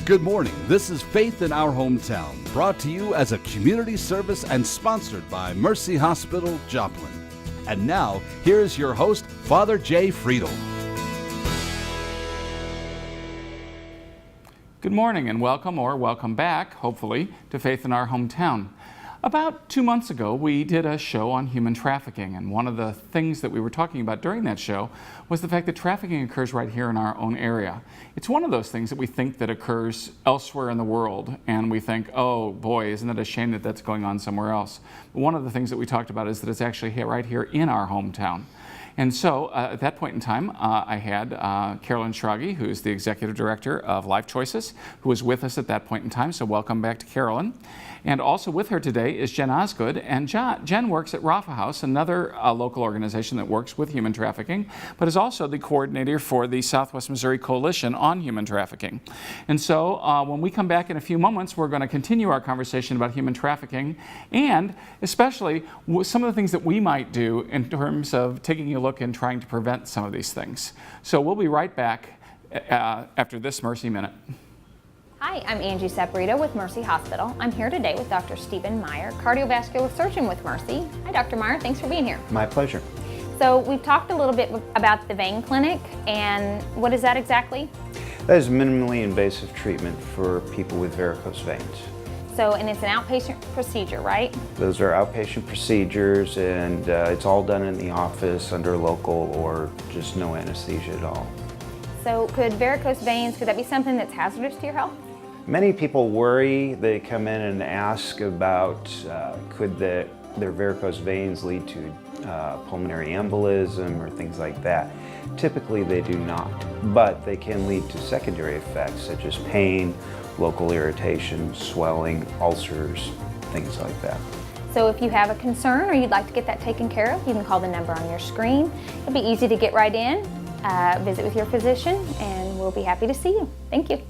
Good morning. This is Faith in Our Hometown, brought to you as a community service and sponsored by Mercy Hospital, Joplin. And now, here's your host, Father Jay Friedel. Good morning and welcome back, hopefully, to Faith in Our Hometown. About 2 months ago, we did a show on human trafficking, and one of the things that we were talking about during that show was the fact that trafficking occurs right here in our own area. It's one of those things that we think that occurs elsewhere in the world, and we think, oh boy, isn't it a shame that that's going on somewhere else. But one of the things that we talked about is that it's actually right here in our hometown. And so at that point in time, I had Carolyn Schrage, who's the Executive Director of Life Choices, who was with us at that point in time. So welcome back to Carolyn. And also with her today is Jen Osgood. And Jen works at Rafa House, another local organization that works with human trafficking, but is also the coordinator for the Southwest Missouri Coalition on Human Trafficking. And so when we come back in a few moments, we're going to continue our conversation about human trafficking and especially some of the things that we might do in terms of taking a look and trying to prevent some of these things. So we'll be right back after this Mercy Minute. Hi, I'm Angie Saporito with Mercy Hospital. I'm here today with Dr. Stephen Meyer, cardiovascular surgeon with Mercy. Hi, Dr. Meyer. Thanks for being here. My pleasure. So we've talked a little bit about the vein clinic, and what is that exactly? That is minimally invasive treatment for people with varicose veins. So, and it's an outpatient procedure, right? Those are outpatient procedures, and it's all done in the office under local or just no anesthesia at all. So could varicose veins, could that be something that's hazardous to your health? Many people worry. They come in and ask about could their varicose veins lead to pulmonary embolism or things like that. Typically they do not, but they can lead to secondary effects such as pain, local irritation, swelling, ulcers, things like that. So if you have a concern or you'd like to get that taken care of, you can call the number on your screen. It'll be easy to get right in, visit with your physician, and we'll be happy to see you. Thank you.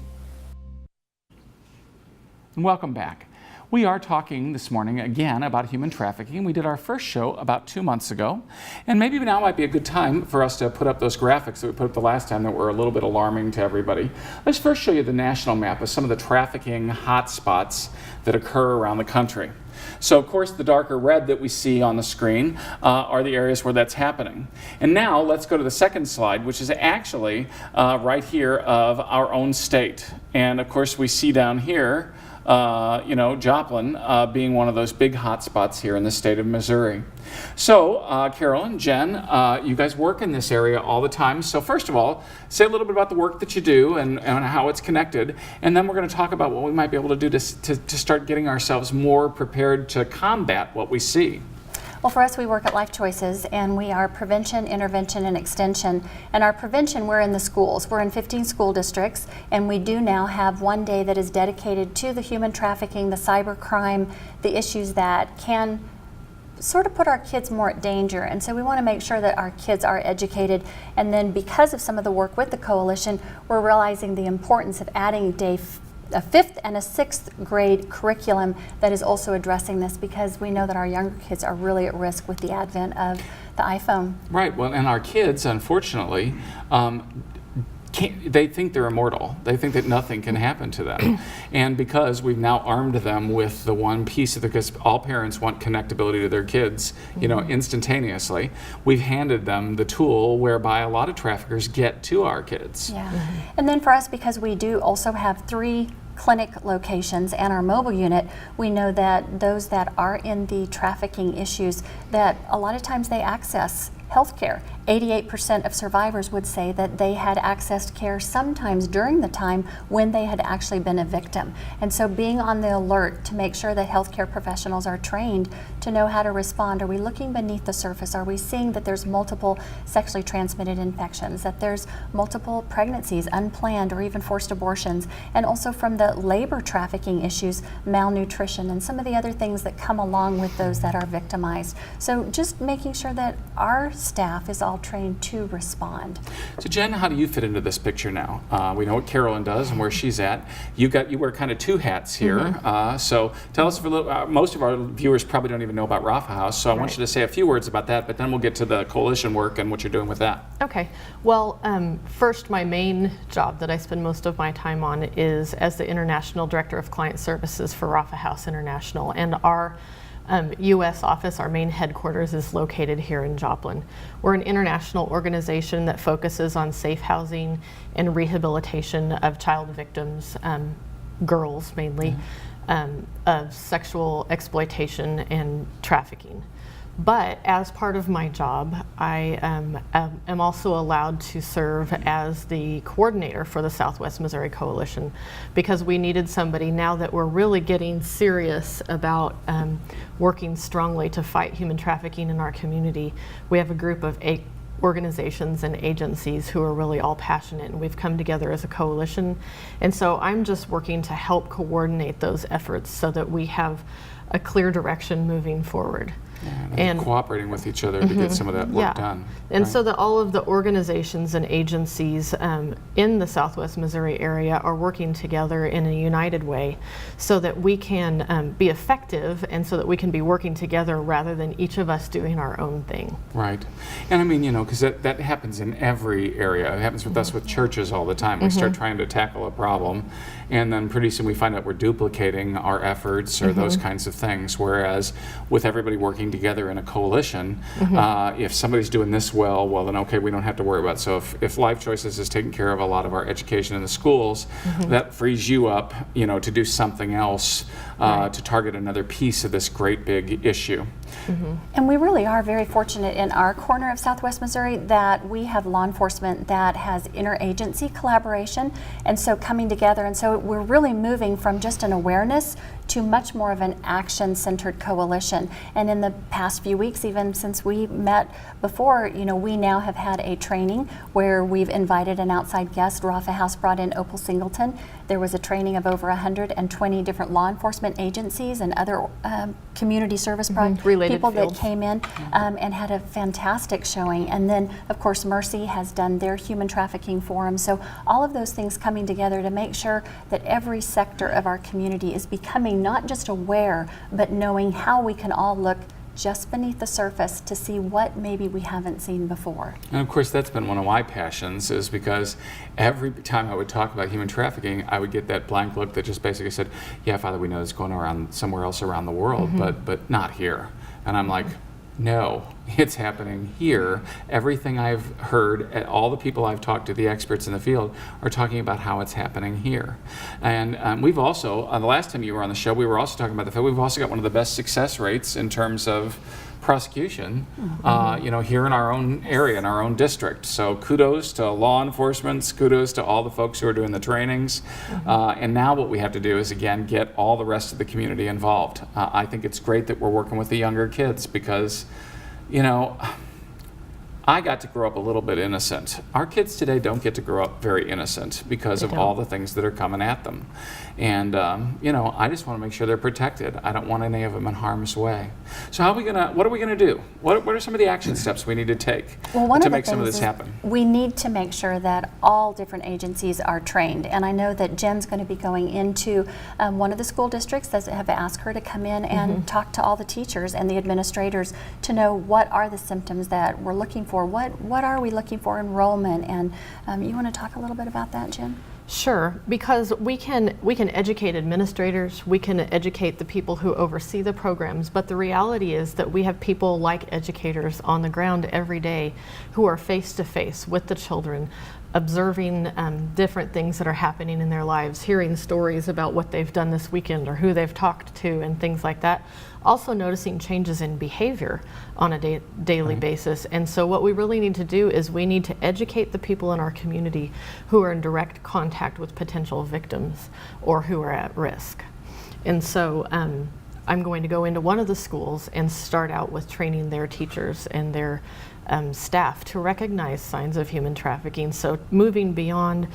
And welcome back. We are talking this morning again about human trafficking. We did our first show about 2 months ago, and maybe now might be a good time for us to put up those graphics that we put up the last time that were a little bit alarming to everybody. Let's first show you the national map of some of the trafficking hotspots that occur around the country. So of course the darker red that we see on the screen are the areas where that's happening. And now let's go to the second slide, which is actually right here of our own state. And of course we see down here Joplin being one of those big hot spots here in the state of Missouri. So, Carolyn, Jen, you guys work in this area all the time. So first of all, say a little bit about the work that you do and how it's connected, and then we're going to talk about what we might be able to do to start getting ourselves more prepared to combat what we see. Well, for us, we work at Life Choices, and we are prevention, intervention, and extension. And our prevention, we're in the schools. We're in 15 school districts, and we do now have one day that is dedicated to the human trafficking, the cyber crime, the issues that can sort of put our kids more at danger. And so we want to make sure that our kids are educated. And then because of some of the work with the coalition, we're realizing the importance of adding a 5th and a 6th grade curriculum that is also addressing this, because we know that our younger kids are really at risk with the advent of the iPhone. Right, well, and our kids, unfortunately, they think they're immortal. They think that nothing can happen to them. And because we've now armed them with the one piece of because all parents want connectability to their kids, instantaneously, we've handed them the tool whereby a lot of traffickers get to our kids. Yeah. And then for us, because we do also have 3 clinic locations and our mobile unit, we know that those that are in the trafficking issues, that a lot of times they access healthcare. 88% of survivors would say that they had accessed care sometimes during the time when they had actually been a victim. And so being on the alert to make sure that healthcare professionals are trained to know how to respond. Are we looking beneath the surface? Are we seeing that there's multiple sexually transmitted infections, that there's multiple pregnancies, unplanned or even forced abortions, and also from the labor trafficking issues, malnutrition, and some of the other things that come along with those that are victimized. So just making sure that our staff is all trained to respond. So Jen, how do you fit into this picture now? We know what Carolyn does and where she's at. You wear kind of two hats here. So tell us for a little. Most of our viewers probably don't even know about Rafa House, so I want you to say a few words about that. But then we'll get to the coalition work and what you're doing with that. Okay. Well, first, my main job that I spend most of my time on is as the International Director of Client Services for Rafa House International, and our U.S. office, our main headquarters, is located here in Joplin. We're an international organization that focuses on safe housing and rehabilitation of child victims, girls mainly, of sexual exploitation and trafficking. But as part of my job, I am also allowed to serve as the coordinator for the Southwest Missouri Coalition, because we needed somebody, now that we're really getting serious about working strongly to fight human trafficking in our community. We have a group of 8 organizations and agencies who are really all passionate, and we've come together as a coalition. And so I'm just working to help coordinate those efforts so that we have a clear direction moving forward. And cooperating with each other to get some of that work done. And so that all of the organizations and agencies in the Southwest Missouri area are working together in a united way so that we can be effective, and so that we can be working together rather than each of us doing our own thing. Right. And I mean, you know, because that happens in every area. It happens with us with churches all the time. We start trying to tackle a problem, and then pretty soon we find out we're duplicating our efforts or those kinds of things. Whereas with everybody working together in a coalition, if somebody's doing this well, then okay, we don't have to worry about it. So if Life Choices is taking care of a lot of our education in the schools, that frees you up, you know, to do something else, to target another piece of this great big issue. And we really are very fortunate in our corner of Southwest Missouri that we have law enforcement that has interagency collaboration, and so coming together, and so we're really moving from just an awareness to much more of an action-centered coalition. And in the past few weeks, even since we met before, you know, we now have had a training where we've invited an outside guest. Rafa House brought in Opal Singleton. There was a training of over 120 different law enforcement agencies and other community service people that came in and had a fantastic showing. And then, of course, Mercy has done their human trafficking forum. So all of those things coming together to make sure that every sector of our community is becoming not just aware, but knowing how we can all look just beneath the surface to see what maybe we haven't seen before. And of course, that's been one of my passions, is because every time I would talk about human trafficking, I would get that blank look that just basically said, yeah, Father, we know it's going around somewhere else around the world, but not here. And I'm like, no, it's happening here. Everything I've heard, all the people I've talked to, the experts in the field, are talking about how it's happening here. And we've also, the last time you were on the show, we were also talking about the fact we've also got one of the best success rates in terms of prosecution, you know, here in our own area, in our own district. So kudos to law enforcement, kudos to all the folks who are doing the trainings. And now what we have to do is, again, get all the rest of the community involved. I think it's great that we're working with the younger kids because, you know, I got to grow up a little bit innocent. Our kids today don't get to grow up very innocent because of all the things that are coming at them. And, you know, I just want to make sure they're protected. I don't want any of them in harm's way. So what are we going to do? What are some of the action steps we need to take to make some of this happen? We need to make sure that all different agencies are trained. And I know that Jen's going to be going into one of the school districts that have asked her to come in and talk to all the teachers and the administrators to know what are the symptoms that we're looking for. What are we looking for enrollment? And you want to talk a little bit about that, Jen? Sure, because we can educate administrators, we can educate the people who oversee the programs, but the reality is that we have people like educators on the ground every day who are face to face with the children, observing different things that are happening in their lives, hearing stories about what they've done this weekend or who they've talked to and things like that. Also noticing changes in behavior on a daily basis. And so what we really need to do is we need to educate the people in our community who are in direct contact with potential victims or who are at risk. And so I'm going to go into one of the schools and start out with training their teachers and their staff to recognize signs of human trafficking. So moving beyond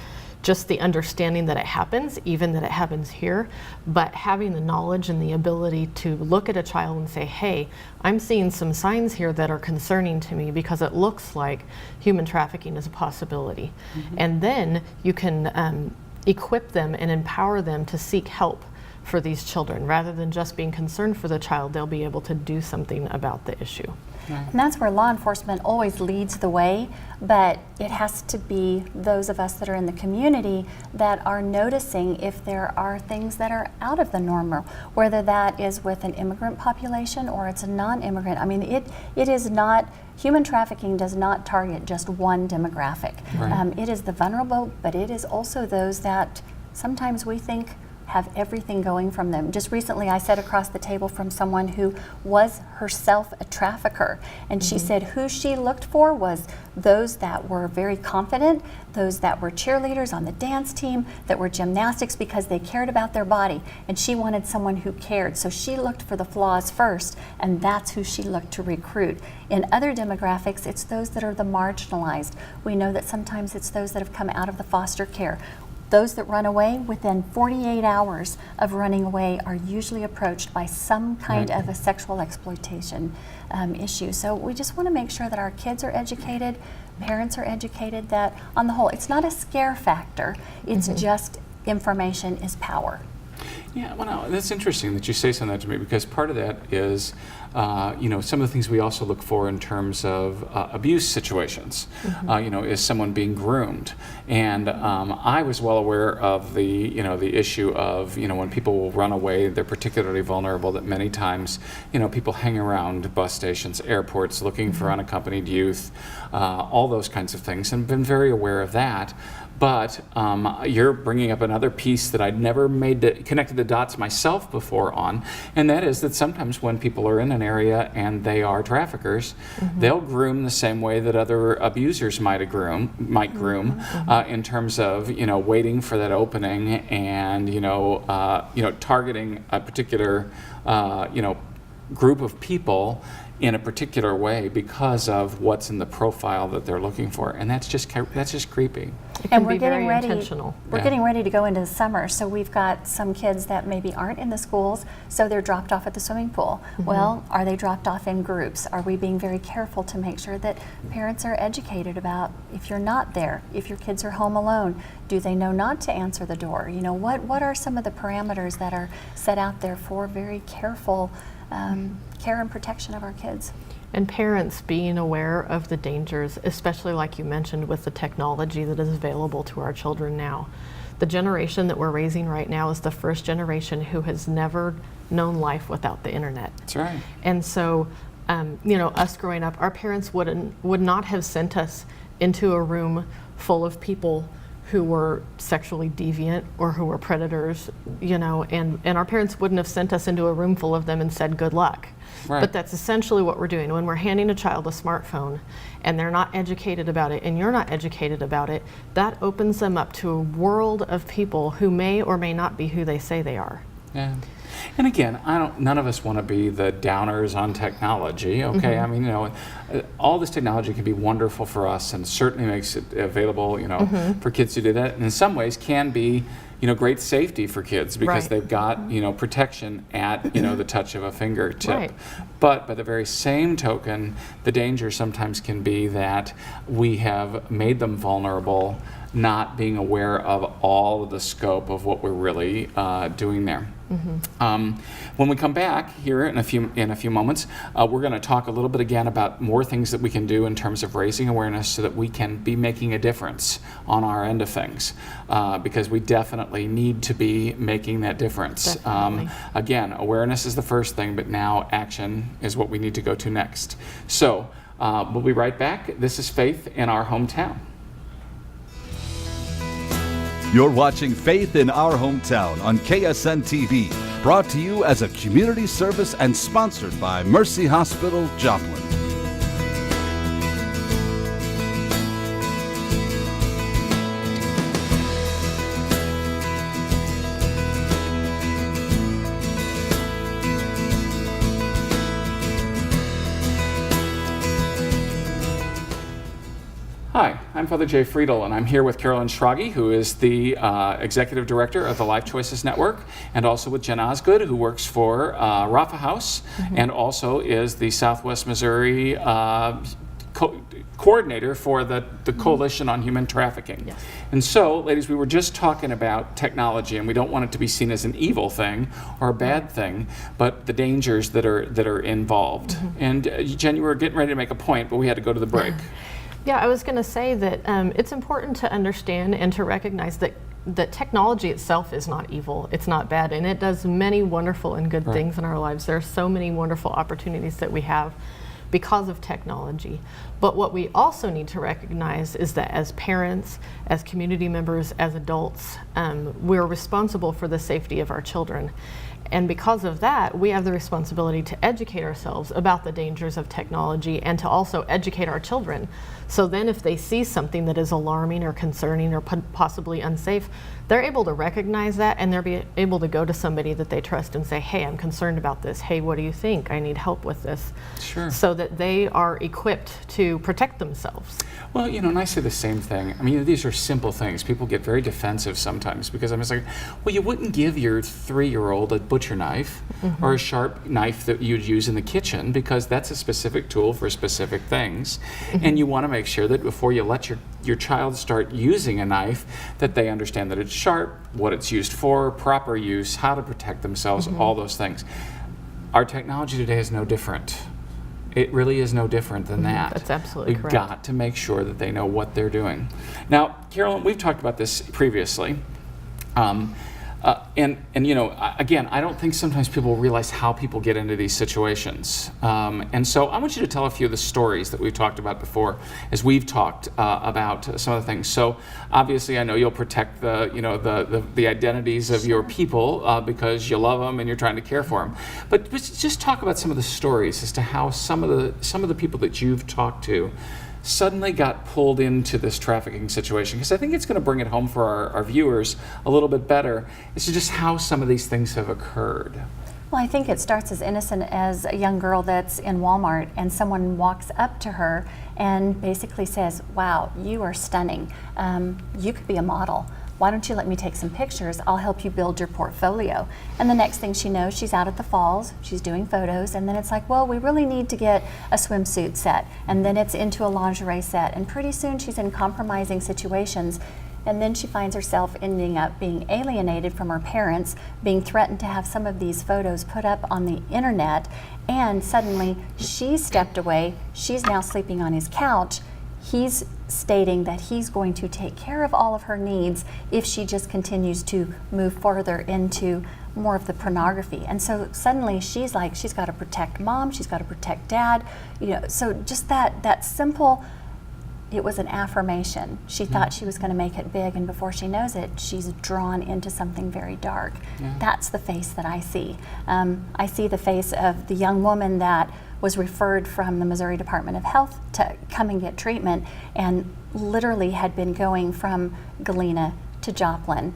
just the understanding that it happens, even that it happens here, but having the knowledge and the ability to look at a child and say, hey, I'm seeing some signs here that are concerning to me because it looks like human trafficking is a possibility. And then you can equip them and empower them to seek help for these children. Rather than just being concerned for the child, they'll be able to do something about the issue. And that's where law enforcement always leads the way, but it has to be those of us that are in the community that are noticing if there are things that are out of the normal, whether that is with an immigrant population or it's a non-immigrant. I mean, it is not, human trafficking does not target just one demographic. Right. It is the vulnerable, but it is also those that sometimes we think have everything going from them. Just recently I sat across the table from someone who was herself a trafficker, and she said who she looked for was those that were very confident, those that were cheerleaders on the dance team, that were gymnastics because they cared about their body, and she wanted someone who cared. So she looked for the flaws first, and that's who she looked to recruit. In other demographics, it's those that are the marginalized. We know that sometimes it's those that have come out of the foster care. Those that run away within 48 hours of running away are usually approached by some kind of a sexual exploitation issue. So we just want to make sure that our kids are educated, parents are educated, that on the whole, it's not a scare factor, it's just information is power. Yeah, well, no, that's interesting that you say something to me, because part of that is, you know, some of the things we also look for in terms of abuse situations. You know, is someone being groomed? And I was well aware of the, you know, the issue of, you know, when people will run away, they're particularly vulnerable. That many times, you know, people hang around bus stations, airports, looking for unaccompanied youth, all those kinds of things, and been very aware of that. But you're bringing up another piece that I'd never connected the dots myself before on, and that is that sometimes when people are in an area and they are traffickers, they'll groom the same way that other abusers might groom, in terms of, you know, waiting for that opening and, you know, targeting a particular, you know, group of people in a particular way because of what's in the profile that they're looking for, and that's just creepy. It can And be very intentional. We're getting ready to go into the summer, so we've got some kids that maybe aren't in the schools, so they're dropped off at the swimming pool. Well, are they dropped off in groups? Are we being very careful to make sure that parents are educated about if you're not there, if your kids are home alone, do they know not to answer the door? You know, what are some of the parameters that are set out there for very careful care and protection of our kids? And parents being aware of the dangers, especially like you mentioned with the technology that is available to our children now. The generation that we're raising right now is the first generation who has never known life without the internet. That's right. And so, you know, us growing up, our parents would not have sent us into a room full of people who were sexually deviant or who were predators, you know, and our parents wouldn't have sent us into a room full of them and said good luck. Right. But that's essentially what we're doing. When we're handing a child a smartphone and they're not educated about it and you're not educated about it, that opens them up to a world of people who may or may not be who they say they are. Yeah. And again, none of us want to be the downers on technology, okay? I mean, you know, all this technology can be wonderful for us and certainly makes it available, you know, for kids to do that. And in some ways can be, you know, great safety for kids because they've got, you know, protection at, you know, the touch of a fingertip. Right. But by the very same token, the danger sometimes can be that we have made them vulnerable, not being aware of all of the scope of what we're really doing there. When we come back here in a few moments, we're going to talk a little bit again about more things that we can do in terms of raising awareness so that we can be making a difference on our end of things, because we definitely need to be making that difference. Again, awareness is the first thing, but now action is what we need to go to next. So we'll be right back. This is Faith in Our Hometown. You're watching Faith in Our Hometown on KSN TV, brought to you as a community service and sponsored by Mercy Hospital, Joplin. Hi, I'm Father Jay Friedel, and I'm here with Carolyn Schrage, who is the Executive Director of the Life Choices Network, and also with Jen Osgood, who works for Rafa House, and also is the Southwest Missouri coordinator for the Coalition on Human Trafficking. Yes. And so, ladies, we were just talking about technology, and we don't want it to be seen as an evil thing or a bad thing, but the dangers that are involved. And Jen, you were getting ready to make a point, but we had to go to the break. Yeah, I was going to say that it's important to understand and to recognize that technology itself is not evil, it's not bad, and it does many wonderful and good things in our lives. There are so many wonderful opportunities that we have because of technology. But what we also need to recognize is that as parents, as community members, as adults, we're responsible for the safety of our children. And because of that, we have the responsibility to educate ourselves about the dangers of technology and to also educate our children. So then if they see something that is alarming or concerning or possibly unsafe, they're able to recognize that, and they're able to go to somebody that they trust and say, hey, I'm concerned about this. Hey, what do you think? I need help with this. Sure. So that they are equipped to protect themselves. Well, you know, and I say the same thing. I mean, these are simple things. People get very defensive sometimes because I'm just like, well, you wouldn't give your 3-year-old a butcher knife or a sharp knife that you'd use in the kitchen, because that's a specific tool for specific things. And you want to make sure that before you let your child start using a knife, that they understand that it's sharp, what it's used for, proper use, how to protect themselves, all those things. Our technology today is no different. It really is no different than that. That's absolutely correct. We've got to make sure that they know what they're doing. Now, Carolyn, we've talked about this previously. And you know, again, I don't think sometimes people realize how people get into these situations. And so I want you to tell a few of the stories that we've talked about before as we've talked about some of the things. So obviously I know you'll protect the identities of your people because you love them and you're trying to care for them. But just talk about some of the stories as to how some of the people that you've talked to suddenly got pulled into this trafficking situation, because I think it's going to bring it home for our viewers a little bit better. It's just how some of these things have occurred. Well, I think it starts as innocent as a young girl that's in Walmart and someone walks up to her and basically says, wow, you are stunning. You could be a model. Why don't you let me take some pictures? I'll help you build your portfolio. And the next thing she knows, she's out at the falls, she's doing photos, and then it's like, well, we really need to get a swimsuit set. And then it's into a lingerie set. And pretty soon she's in compromising situations. And then she finds herself ending up being alienated from her parents, being threatened to have some of these photos put up on the internet. And suddenly she's stepped away, she's now sleeping on his couch. He's stating that he's going to take care of all of her needs if she just continues to move further into more of the pornography. And so suddenly she's like, she's got to protect mom, she's got to protect dad. You know, so just that simple, it was an affirmation. She thought she was going to make it big, and before she knows it, she's drawn into something very dark. That's the face that I see. I see the face of the young woman that was referred from the Missouri Department of Health to come and get treatment, and literally had been going from Galena to Joplin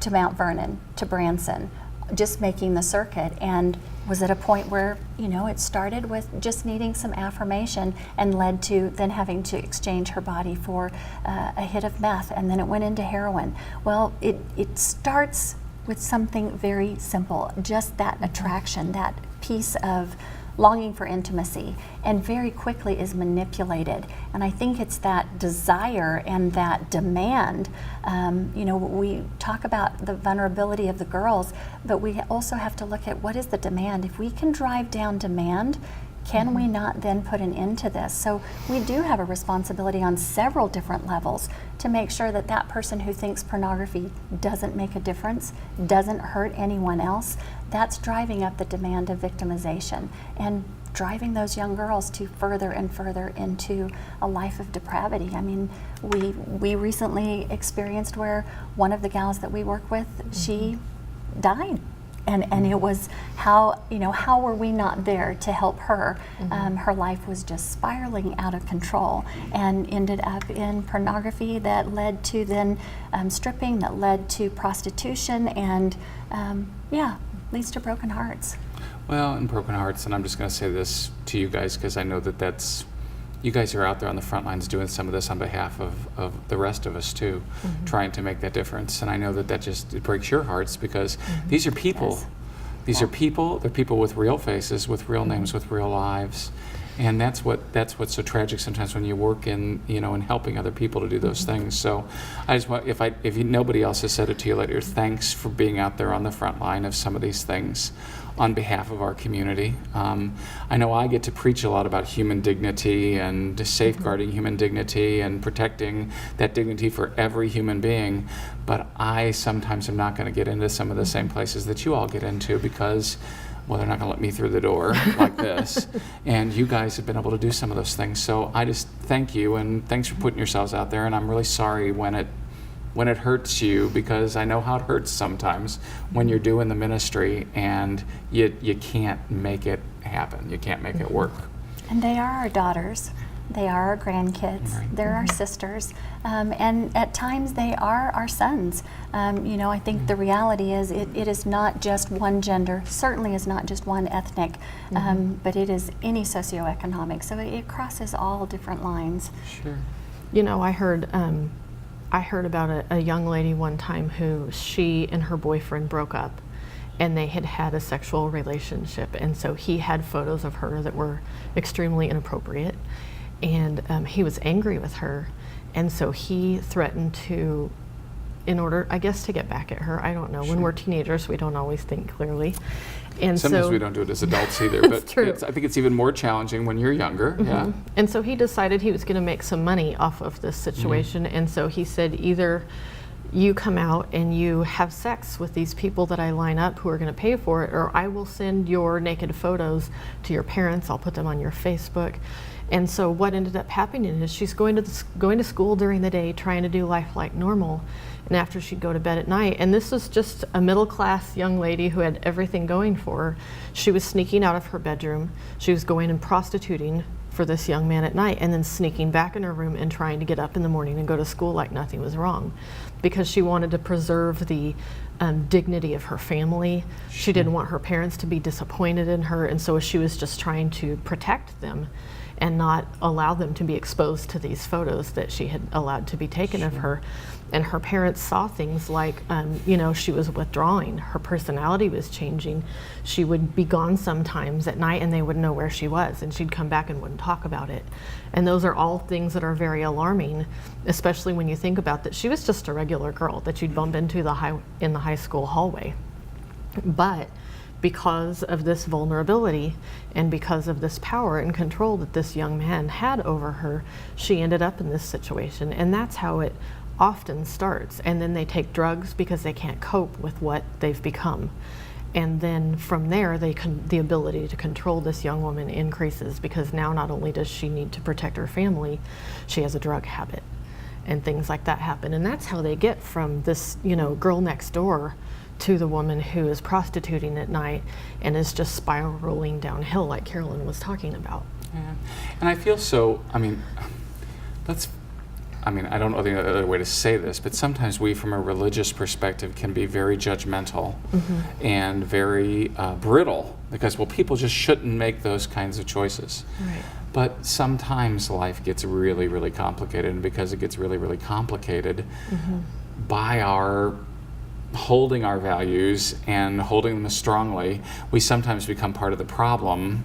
to Mount Vernon to Branson, just making the circuit, and was at a point where, you know, it started with just needing some affirmation and led to then having to exchange her body for a hit of meth, and then it went into heroin. Well, it starts with something very simple, just that attraction, that piece of longing for intimacy, and very quickly is manipulated. And I think it's that desire and that demand. You know, we talk about the vulnerability of the girls, but we also have to look at what is the demand. If we can drive down demand, can we not then put an end to this? So we do have a responsibility on several different levels to make sure that that person who thinks pornography doesn't make a difference, doesn't hurt anyone else, that's driving up the demand of victimization and driving those young girls to further and further into a life of depravity. I mean, we recently experienced where one of the gals that we work with, she died. And it was how were we not there to help her? Her life was just spiraling out of control and ended up in pornography that led to then stripping, that led to prostitution, and leads to broken hearts. Well, and broken hearts, and I'm just going to say this to you guys because I know that that's you guys are out there on the front lines doing some of this on behalf of the rest of us too, trying to make that difference. And I know that it breaks your hearts, because these are people. Yes. These are people. They're people with real faces, with real names, with real lives. And that's what's so tragic sometimes when you work in helping other people to do those things. So I just want, if nobody else has said it to you later, thanks for being out there on the front line of some of these things on behalf of our community. I know I get to preach a lot about human dignity and safeguarding human dignity and protecting that dignity for every human being, but I sometimes am not going to get into some of the same places that you all get into, because well, they're not going to let me through the door like this. And you guys have been able to do some of those things. So I just thank you, and thanks for putting yourselves out there. And I'm really sorry when it hurts you, because I know how it hurts sometimes when you're doing the ministry and you can't make it happen. You can't make it work. And they are our daughters. They are our grandkids. Right. They're our sisters. And at times they are our sons. I think the reality is it is not just one gender, certainly is not just one ethnic, but it is any socioeconomic. So it crosses all different lines. Sure. I heard about a young lady one time who she and her boyfriend broke up, and they had a sexual relationship, and so he had photos of her that were extremely inappropriate. And he was angry with her, and so he threatened to, in order, I guess, to get back at her. I don't know. Sure. When we're teenagers, we don't always think clearly. And sometimes so, we don't do it as adults either, but true. I think it's even more challenging when you're younger. Yeah. And so he decided he was going to make some money off of this situation, and so he said, either you come out and you have sex with these people that I line up who are going to pay for it, or I will send your naked photos to your parents. I'll put them on your Facebook. And so what ended up happening is she's going to school during the day, trying to do life like normal, and after she'd go to bed at night, and this was just a middle-class young lady who had everything going for her, she was sneaking out of her bedroom. She was going and prostituting for this young man at night, and then sneaking back in her room and trying to get up in the morning and go to school like nothing was wrong, because she wanted to preserve the dignity of her family. She didn't want her parents to be disappointed in her, and so she was just trying to protect them and not allow them to be exposed to these photos that she had allowed to be taken of her. And her parents saw things like, she was withdrawing, her personality was changing. She would be gone sometimes at night and they wouldn't know where she was, and she'd come back and wouldn't talk about it. And those are all things that are very alarming, especially when you think about that she was just a regular girl that you'd bump into in the high school hallway. But because of this vulnerability and because of this power and control that this young man had over her, she ended up in this situation. And that's how it often starts. And then they take drugs because they can't cope with what they've become. And then from there, the ability to control this young woman increases, because now not only does she need to protect her family, she has a drug habit, and things like that happen. And that's how they get from this, girl next door to the woman who is prostituting at night and is just spiraling downhill, like Carolyn was talking about. Yeah. And I feel so, I don't know the other way to say this, but sometimes we, from a religious perspective, can be very judgmental and very brittle, because, people just shouldn't make those kinds of choices. Right. But sometimes life gets really, really complicated, and because it gets really, really complicated, by our holding our values and holding them strongly, we sometimes become part of the problem,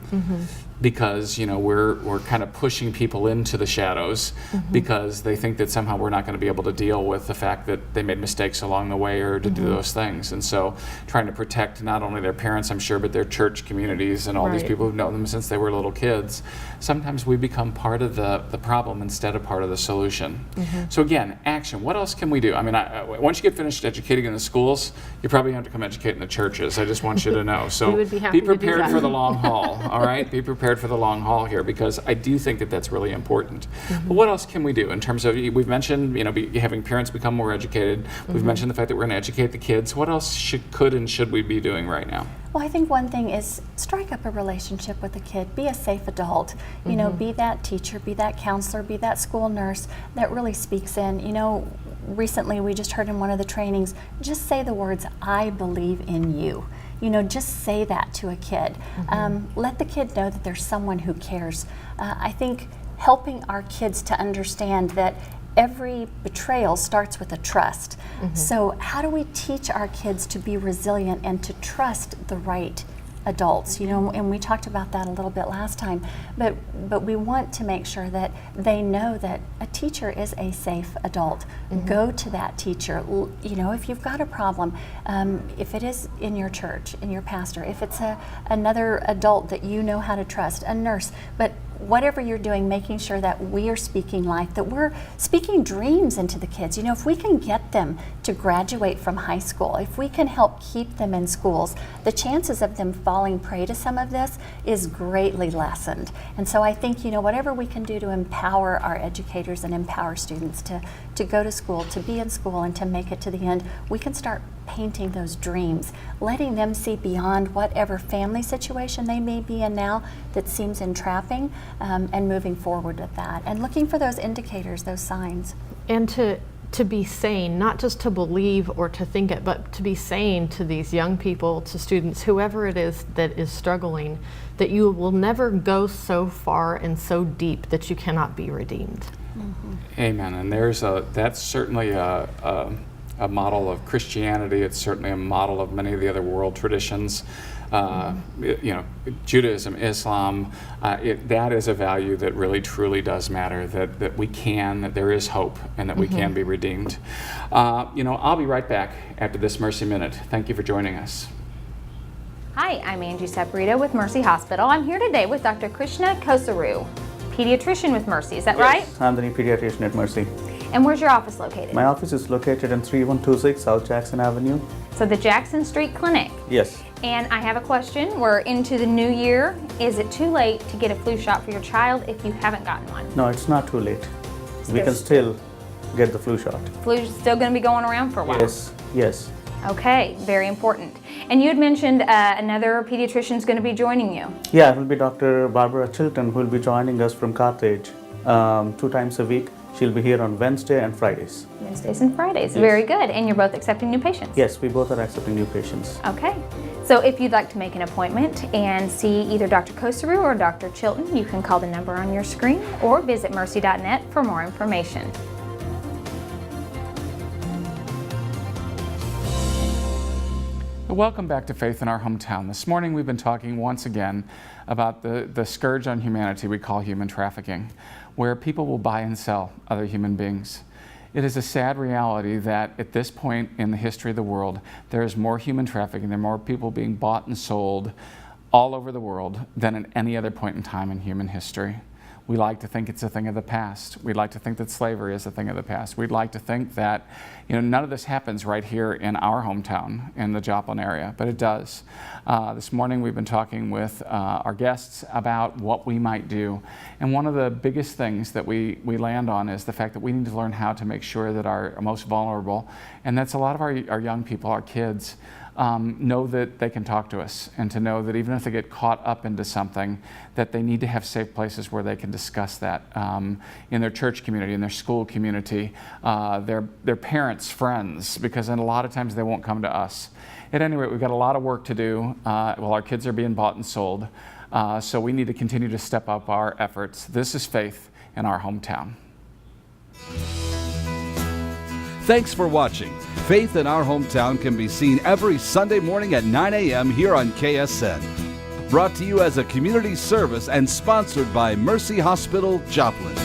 because we're kind of pushing people into the shadows because they think that somehow we're not going to be able to deal with the fact that they made mistakes along the way or to do those things. And so trying to protect not only their parents, I'm sure, but their church communities and all these people who've known them since they were little kids, sometimes we become part of the problem instead of part of the solution. So again, action. What else can we do? Once you get finished educating in the schools, you probably have to come educate in the churches. I just want you to know. So We would be happy to do prepared that. for the long haul, all right? Be prepared for the long haul here, because I do think that that's really important. But what else can we do in terms of, we've mentioned, having parents become more educated. We've mentioned the fact that we're going to educate the kids. What else could and should we be doing right now? Well, I think one thing is strike up a relationship with a kid. Be a safe adult. Be that teacher, be that counselor, be that school nurse that really speaks in. Recently we just heard in one of the trainings, just say the words, "I believe in you." Just say that to a kid. Let the kid know that there's someone who cares. I think helping our kids to understand that every betrayal starts with a trust. So how do we teach our kids to be resilient and to trust the right adults? You know, and we talked about that a little bit last time, but we want to make sure that they know that a teacher is a safe adult. Go to that teacher. You know, if you've got a problem, if it is in your church, in your pastor, if it's another adult that you know how to trust, a nurse, but whatever you're doing, making sure that we are speaking life, that we're speaking dreams into the kids. You know, if we can get them to graduate from high school, if we can help keep them in schools, the chances of them falling prey to some of this is greatly lessened. And so I think, you know, whatever we can do to empower our educators and empower students to go to school, to be in school, and to make it to the end, we can start painting those dreams, letting them see beyond whatever family situation they may be in now that seems entrapping, and moving forward with that, and looking for those indicators, those signs. And to be sane, not just to believe or to think it, but to be sane to these young people, to students, whoever it is that is struggling, that you will never go so far and so deep that you cannot be redeemed. Amen. And that's certainly a model of Christianity. It's certainly a model of many of the other world traditions. You know, Judaism, Islam, that is a value that really truly does matter, that we can, that there is hope, and that we can be redeemed. You know, I'll be right back after this Mercy Minute. Thank you for joining us. Hi, I'm Angie Saporito with Mercy Hospital. I'm here today with Dr. Krishna Kosaru, pediatrician with Mercy. Is that right? I'm the new pediatrician at Mercy. And where's your office located? My office is located in 3126 South Jackson Avenue. So the Jackson Street Clinic. Yes. And I have a question. We're into the new year. Is it too late to get a flu shot for your child if you haven't gotten one? No, it's not too late. We can still get the flu shot. Flu's still going to be going around for a while? Yes, yes. Okay, very important. And you had mentioned another pediatrician is going to be joining you. Yeah, it will be Dr. Barbara Chilton who will be joining us from Carthage 2 times a week. She'll be here on Wednesday and Fridays. Wednesdays and Fridays. Yes. Very good. And you're both accepting new patients? Yes, we both are accepting new patients. Okay. So if you'd like to make an appointment and see either Dr. Kosaru or Dr. Chilton, you can call the number on your screen or visit mercy.net for more information. Welcome back to Faith in Our Hometown. This morning we've been talking once again about the scourge on humanity we call human trafficking, where people will buy and sell other human beings. It is a sad reality that at this point in the history of the world, there is more human trafficking, there are more people being bought and sold all over the world than at any other point in time in human history. We like to think it's a thing of the past. We'd like to think that slavery is a thing of the past. We'd like to think that, you know, none of this happens right here in our hometown in the Joplin area, but it does. This morning we've been talking with our guests about what we might do. And one of the biggest things that we land on is the fact that we need to learn how to make sure that our most vulnerable, and that's a lot of our young people, our kids, know that they can talk to us, and to know that even if they get caught up into something, that they need to have safe places where they can discuss that in their church community, in their school community, their parents, friends, because then a lot of times they won't come to us. At any rate, we've got a lot of work to do while our kids are being bought and sold, so we need to continue to step up our efforts. This is Faith in Our Hometown. Thanks for watching. Faith in Our Hometown can be seen every Sunday morning at 9 a.m. here on KSN. Brought to you as a community service and sponsored by Mercy Hospital, Joplin.